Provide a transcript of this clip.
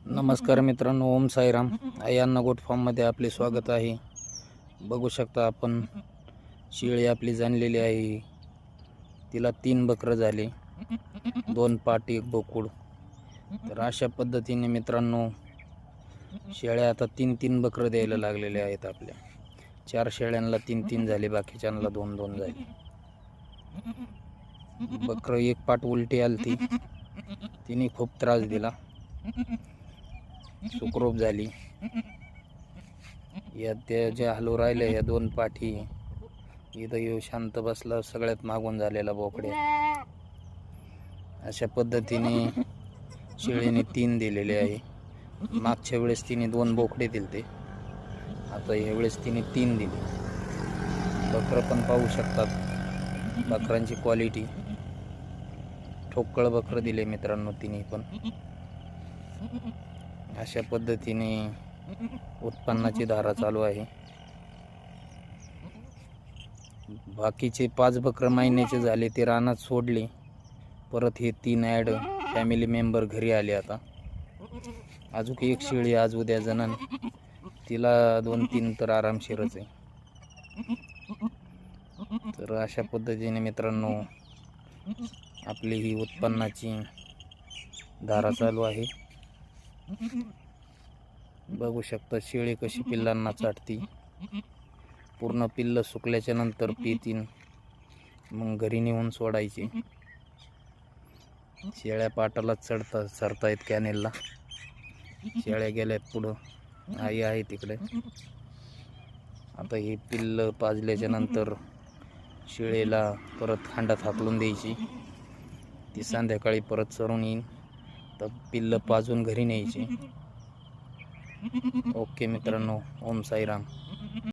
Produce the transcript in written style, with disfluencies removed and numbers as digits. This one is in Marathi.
नमस्कार मित्रांनो, ओम साईराम. अय्यांना गोट फार्ममध्ये आपले स्वागत आहे. बघू शकता आपण शेळी आपली जाणलेली आहे. तिला 3 बकरं झाले, 2 पाट 1 बोकुड. तर अशा पद्धतीने मित्रांनो शेळ्या आता 3 बकरं द्यायला लागलेले आहेत. आपल्या 4 शेळ्यांना 3 झाले, बाकीच्यांना 2 झाले. बकरं एक पाट उलटी आलती, तिने खूप त्रास दिला, सुखरूप झाली. या त्या ज्या हलू राहिल्या या 2 पाठी इथं येऊ शांत बसला, सगळ्यात मागून झालेला बोकड्या. अशा पद्धतीने शेळीने 3 दिलेले आहे. मागच्या वेळेस तिने 2 बोकडे दिलते, आता ह्या वेळेस तिने 3 दिले. बकरं पण पाहू शकतात, बकरांची क्वालिटी. ठोकळ बकरं दिले मित्रांनो तिने पण. अशा पद्धतीने उत्पन्नाची धारा चालू आहे. बाकीचे 5 बकरं महिन्याचे झाले, ते रानात सोडले. परत हे 3 ॲड फॅमिली मेंबर घरी आले. आता अजून एक शेळी आज उद्या जणन, तिला 2-3 तर आरामशीरच आहे. तर अशा पद्धतीने मित्रांनो आपली ही उत्पन्नाची धारा चालू आहे. बघू शकता शेळी कशी पिल्लांना चाटती. पूर्ण पिल्ल सुकल्याच्या नंतर पितीन, मग घरी नेऊन सोडायची. शेळ्या पाटाला चरतायत कॅनेलला. शेळ्या गेल्यात पुढं, आई आहे तिकडे. आता हे पिल्ल पाजल्याच्या नंतर शेळीला परत खांडात हाकलून द्यायची. ती संध्याकाळी परत चरून येईन, तर पिल्ल पाजून घरी न्यायची. ओके मित्रांनो, ओम साईराम.